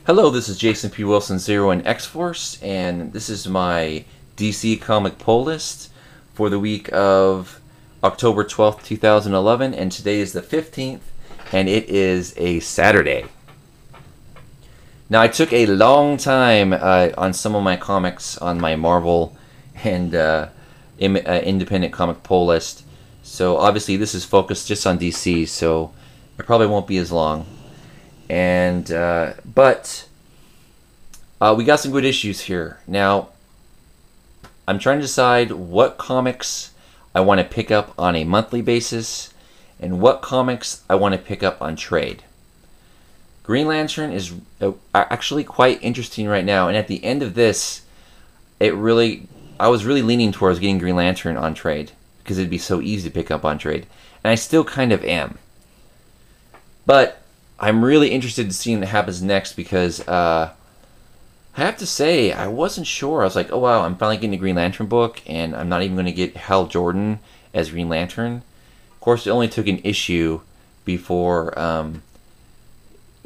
Hello, this is Jason P. Wilson Zero in X-Force, and this is my DC comic pull list for the week of October 12th, 2011, and today is the 15th, and it is a Saturday. Now, I took a long time on some of my comics on my Marvel and independent comic pull list, so obviously this is focused just on DC, so it probably won't be as long. And but we got some good issues here. Now, I'm trying to decide what comics I want to pick up on a monthly basis and what comics I want to pick up on trade. Green Lantern is actually quite interesting right now, and at the end of this, I was really leaning towards getting Green Lantern on trade because it'd be so easy to pick up on trade, and I still kind of am. But I'm really interested to see what happens next because I have to say I wasn't sure. I was like, oh wow, I'm finally getting a Green Lantern book, and I'm not even going to get Hal Jordan as Green Lantern. Of course, it only took an issue before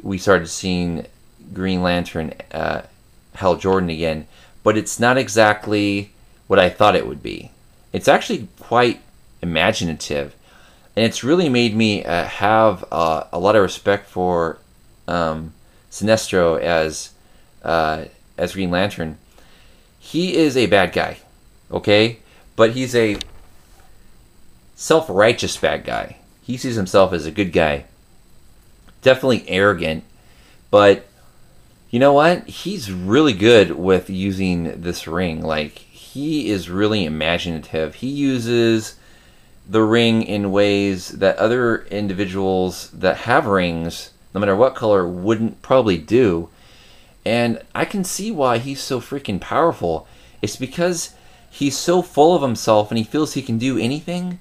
we started seeing Green Lantern Hal Jordan again, but it's not exactly what I thought it would be. It's actually quite imaginative. And it's really made me have a lot of respect for Sinestro as Green Lantern. He is a bad guy, okay? But he's a self-righteous bad guy. He sees himself as a good guy. Definitely arrogant, but you know what? He's really good with using this ring. Like, he is really imaginative. He uses the ring in ways that other individuals that have rings, no matter what color, wouldn't probably do. And I can see why he's so freaking powerful. It's because he's so full of himself and he feels he can do anything.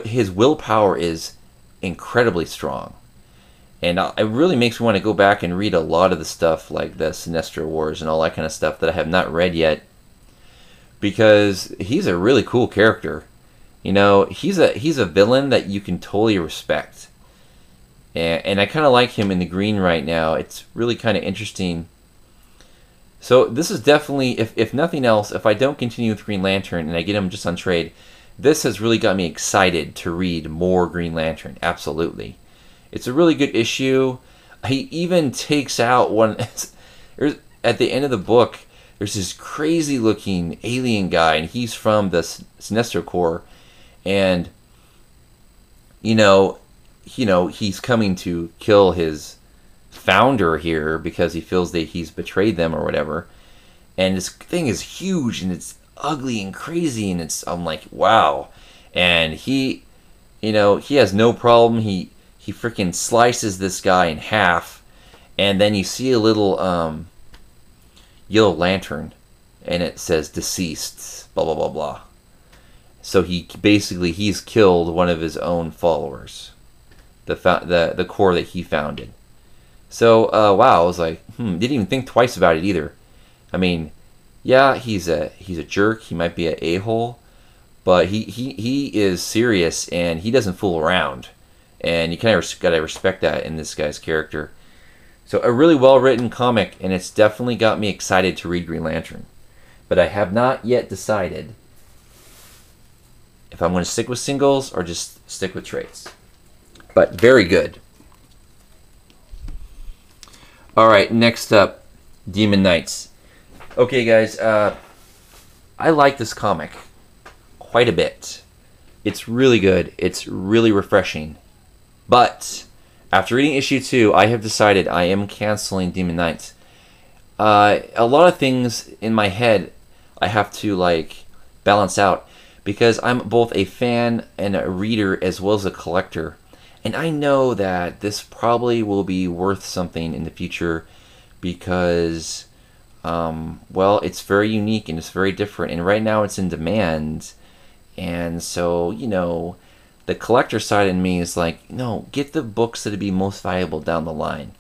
His willpower is incredibly strong. And it really makes me want to go back and read a lot of the stuff like the Sinestro Wars and all that kind of stuff that I have not read yet. Because he's a really cool character. You know, he's a villain that you can totally respect. And I kind of like him in the green right now. It's really kind of interesting. So this is definitely, if nothing else, if I don't continue with Green Lantern and I get him just on trade, this has really got me excited to read more Green Lantern. Absolutely. It's a really good issue. He even takes out one, at the end of the book, there's this crazy looking alien guy, and he's from the Sinestro Corps. And he's coming to kill his founder here because he feels that he's betrayed them or whatever. And this thing is huge and it's ugly and crazy, and I'm like, wow. And he has no problem. He freaking slices this guy in half, and then you see a little yellow lantern, and it says deceased, blah blah blah blah. So he's killed one of his own followers, the Corps that he founded. So wow, I was like, didn't even think twice about it either. I mean, yeah, he's a jerk. He might be an a-hole, but he is serious and he doesn't fool around. And you kind of gotta respect that in this guy's character. So a really well written comic, and it's definitely got me excited to read Green Lantern. But I have not yet decided if I'm going to stick with singles or just stick with trades. But very good. Alright, next up, Demon Knights. Okay guys, I like this comic quite a bit. It's really good. It's really refreshing. But after reading issue 2, I have decided I am canceling Demon Knights. A lot of things in my head I have to balance out, because I'm both a fan and a reader as well as a collector. And I know that this probably will be worth something in the future because, well, it's very unique and it's very different. And right now it's in demand. And so, the collector side in me is like, no, get the books that'd be most valuable down the line.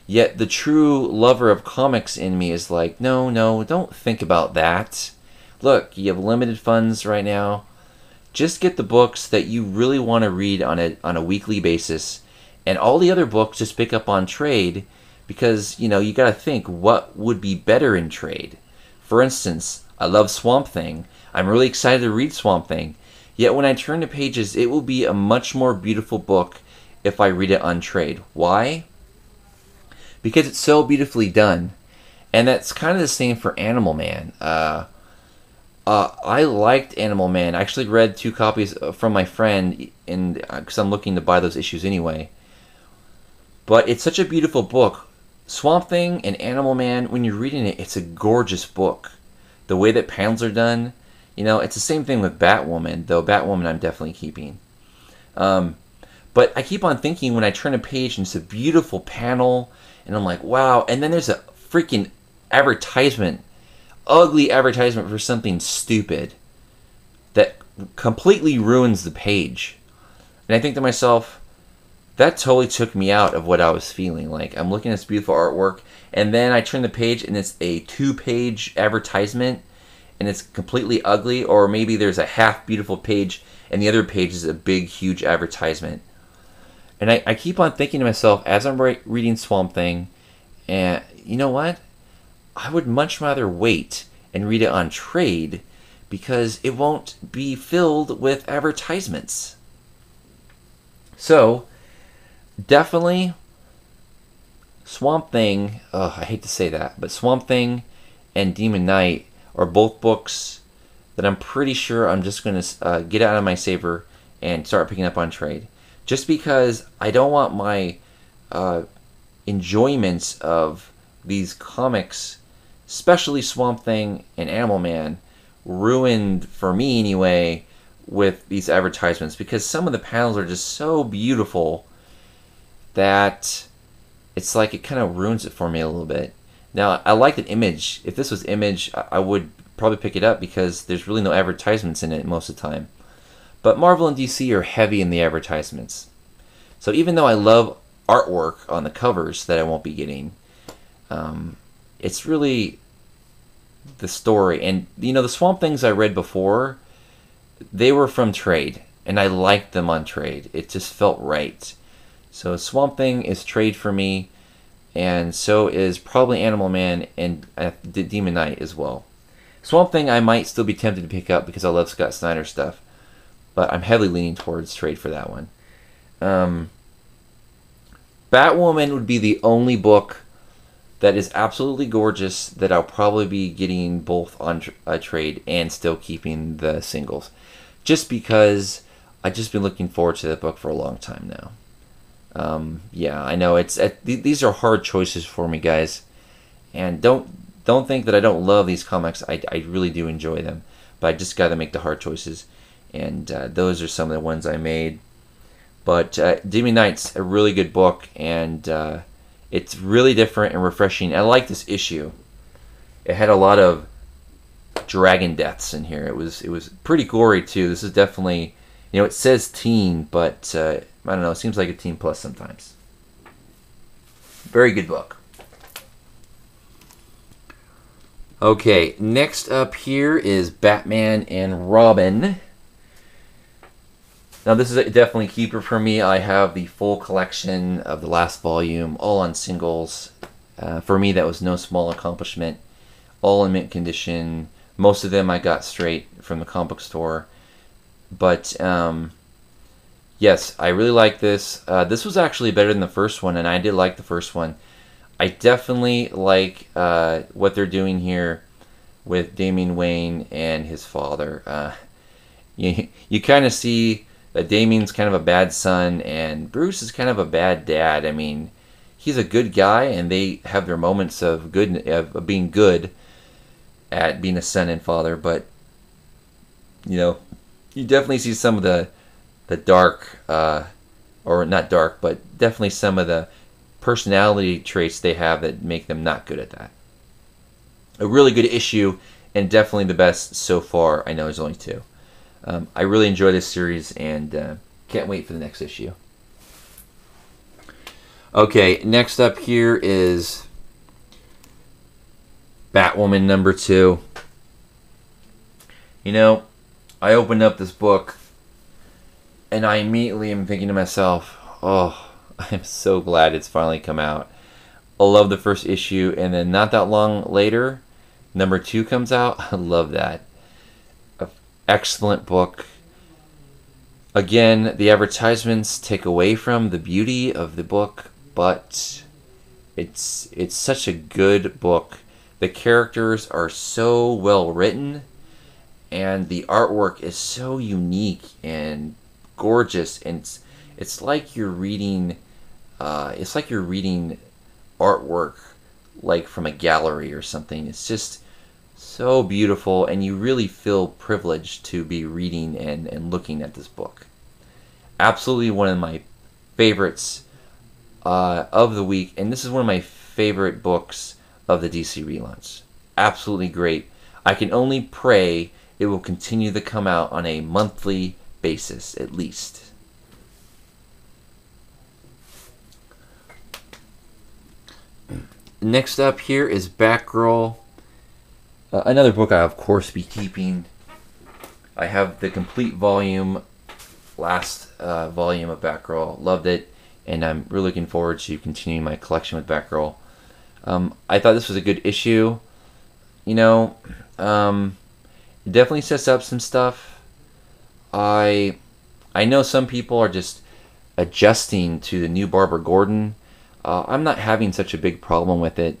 Yet the true lover of comics in me is like, no, don't think about that. Look, you have limited funds right now. Just get the books that you really want to read on a weekly basis, and all the other books just pick up on trade, because, you know, you got to think what would be better in trade. For instance, I love Swamp Thing. I'm really excited to read Swamp Thing. Yet when I turn the pages, it will be a much more beautiful book if I read it on trade. Why? Because it's so beautifully done. And that's kind of the same for Animal Man. I liked Animal Man. I actually read 2 copies from my friend, because I'm looking to buy those issues anyway. But it's such a beautiful book. Swamp Thing and Animal Man, when you're reading it, it's a gorgeous book. The way that panels are done, you know, it's the same thing with Batwoman, though Batwoman I'm definitely keeping. But I keep on thinking when I turn a page and it's a beautiful panel, and I'm like, wow, and then there's a freaking advertisement, ugly advertisement for something stupid that completely ruins the page. And I think to myself, that totally took me out of what I was feeling. Like, I'm looking at this beautiful artwork, and then I turn the page and it's a 2-page advertisement, and it's completely ugly, or maybe there's a half beautiful page and the other page is a big, huge advertisement. And I keep on thinking to myself as I'm reading Swamp Thing, and you know what? I would much rather wait and read it on trade because it won't be filled with advertisements. So, definitely Swamp Thing, I hate to say that, but Swamp Thing and Demon Knight are both books that I'm pretty sure I'm just going to get out of my saver and start picking up on trade. Just because I don't want my enjoyments of these comics, especially Swamp Thing and Animal Man, ruined for me anyway with these advertisements, because some of the panels are just so beautiful that it's like it kind of ruins it for me a little bit. Now, I like that Image. If this was Image, I would probably pick it up because there's really no advertisements in it most of the time. But Marvel and DC are heavy in the advertisements. So even though I love artwork on the covers that I won't be getting, it's really the story. And, you know, the Swamp Things I read before, they were from trade, and I liked them on trade. It just felt right. So Swamp Thing is trade for me, and so is probably Animal Man and Demon Knight as well. Swamp Thing I might still be tempted to pick up because I love Scott Snyder stuff, but I'm heavily leaning towards trade for that one. Batwoman would be the only book that is absolutely gorgeous that I'll probably be getting both on trade and still keeping the singles. Just because I've just been looking forward to that book for a long time now. Yeah, I know these are hard choices for me, guys, and don't think that I don't love these comics. I really do enjoy them, but I just got to make the hard choices, and those are some of the ones I made. But Demon Knight's a really good book, and it's really different and refreshing. I like this issue. It had a lot of dragon deaths in here. It was pretty gory too. This is definitely, you know, it says teen, but I don't know. It seems like a teen plus sometimes. Very good book. Okay, next up here is Batman and Robin. Now this is definitely a keeper for me. I have the full collection of the last volume, all on singles. For me, that was no small accomplishment. All in mint condition. Most of them I got straight from the comic book store. But yes, I really like this. This was actually better than the first one, and I did like the first one. I definitely like what they're doing here with Damian Wayne and his father. You kind of see that Damian's kind of a bad son, and Bruce is kind of a bad dad. I mean, he's a good guy, and they have their moments of being good at being a son and father. But you know, you definitely see some of the dark, or not dark, but definitely some of the personality traits they have that make them not good at that. A really good issue, and definitely the best so far. I know there's only 2. I really enjoy this series, and can't wait for the next issue. Okay, next up here is Batwoman number 2. You know, I opened up this book, and I immediately am thinking to myself, oh, I'm so glad it's finally come out. I love the first issue, and then not that long later, number 2 comes out. I love that. Excellent book. Again, the advertisements take away from the beauty of the book, but it's such a good book. The characters are so well written, and the artwork is so unique and gorgeous, and it's like you're reading artwork like from a gallery or something. It's just so beautiful, and you really feel privileged to be reading and looking at this book. Absolutely one of my favorites of the week, and this is one of my favorite books of the DC relaunch. Absolutely great. I can only pray it will continue to come out on a monthly basis, at least. Next up here is Batgirl. Another book I, of course, be keeping. I have the complete volume, last volume of Batgirl. Loved it, and I'm really looking forward to continuing my collection with Batgirl. I thought this was a good issue. You know, it definitely sets up some stuff. I know some people are just adjusting to the new Barbara Gordon. I'm not having such a big problem with it.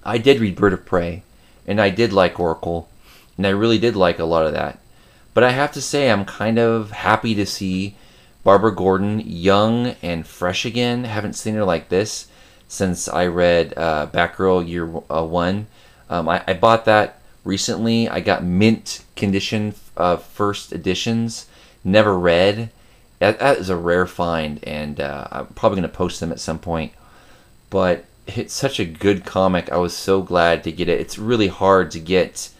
I did read Bird of Prey, and I did like Oracle, and I really did like a lot of that. But I have to say, I'm kind of happy to see Barbara Gordon young and fresh again. Haven't seen her like this since I read Batgirl Year 1. I bought that recently. I got mint condition first editions. Never read. That is a rare find, and I'm probably going to post them at some point. But it's such a good comic. I was so glad to get it. It's really hard to get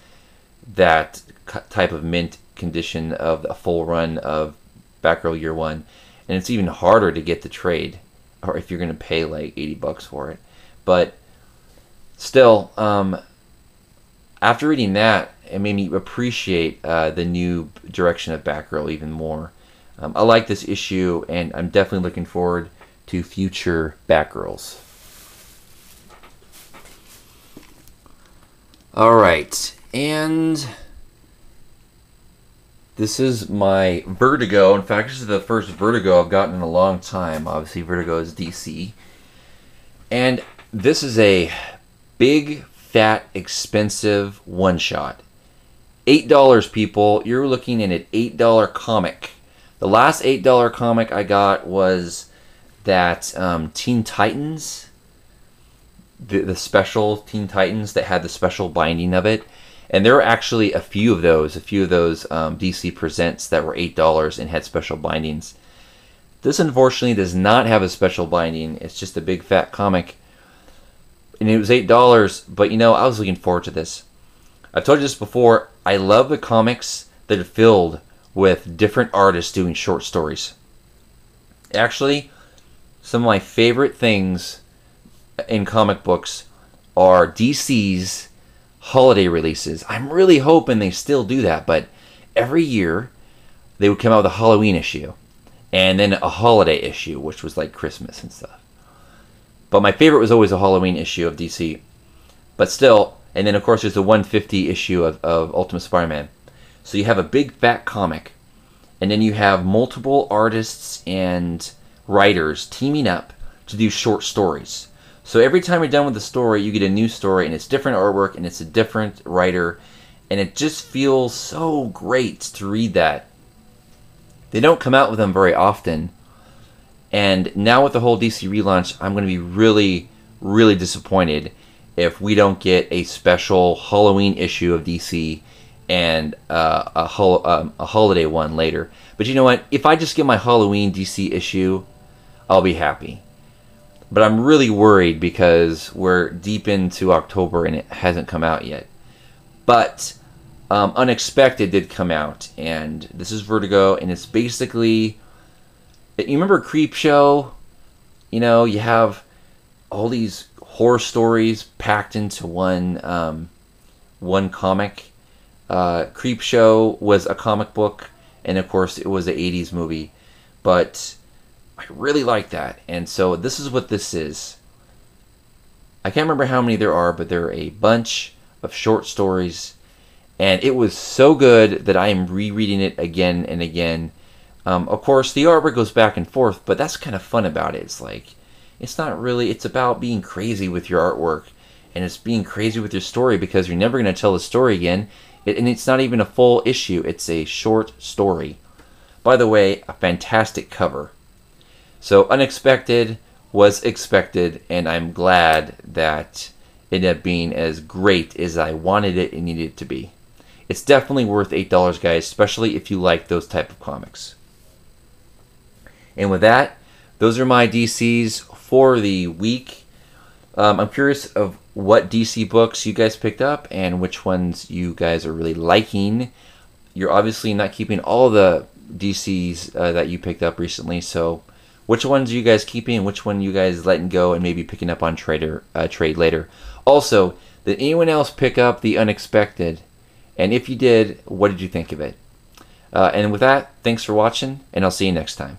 that type of mint condition of a full run of Batgirl Year 1. And it's even harder to get the trade, or if you're going to pay like $80 for it. But still, after reading that, it made me appreciate the new direction of Batgirl even more. I like this issue, and I'm definitely looking forward to future Batgirls. Alright, and this is my Vertigo. In fact, this is the first Vertigo I've gotten in a long time. Obviously, Vertigo is DC. And this is a big, fat, expensive one-shot. $8, people. You're looking at an $8 comic. The last $8 comic I got was that Teen Titans, the special Teen Titans that had the special binding of it. And there were actually a few of those DC Presents that were $8 and had special bindings. This unfortunately does not have a special binding. It's just a big fat comic. And it was $8, but you know, I was looking forward to this. I've told you this before, I love the comics that are filled with different artists doing short stories. Actually, some of my favorite things in comic books are DC's holiday releases. I'm really hoping they still do that, but every year they would come out with a Halloween issue and then a holiday issue, which was like Christmas and stuff. But my favorite was always a Halloween issue of DC. But still, and then of course there's the 150 issue of Ultimate Spider-Man. So you have a big fat comic, and then you have multiple artists and writers teaming up to do short stories. So every time you're done with the story, you get a new story, and it's different artwork, and it's a different writer, and it just feels so great to read that. They don't come out with them very often, and now with the whole DC relaunch, I'm going to be really, really disappointed if we don't get a special Halloween issue of DC and a holiday one later. But you know what? If I just get my Halloween DC issue, I'll be happy. But I'm really worried because we're deep into October and it hasn't come out yet. But Unexpected did come out, and this is Vertigo, and it's basically, you remember Creepshow? You know, you have all these horror stories packed into one comic. Creepshow was a comic book, and of course it was an 80s movie, but I really like that. And so this is what this is. I can't remember how many there are, but there are a bunch of short stories. And it was so good that I am rereading it again and again. Of course, the artwork goes back and forth, but that's kind of fun about it. It's like, it's not really, it's about being crazy with your artwork. And it's being crazy with your story because you're never going to tell the story again. And it's not even a full issue. It's a short story. By the way, a fantastic cover. So Unexpected was expected, and I'm glad that it ended up being as great as I wanted it and needed it to be. It's definitely worth $8, guys, especially if you like those type of comics. And with that, those are my DCs for the week. I'm curious of what DC books you guys picked up and which ones you guys are really liking. You're obviously not keeping all the DCs that you picked up recently, so which ones are you guys keeping and which one you guys letting go and maybe picking up on trade later. Also, did anyone else pick up The Unexpected? And if you did, what did you think of it? And with that, thanks for watching, and I'll see you next time.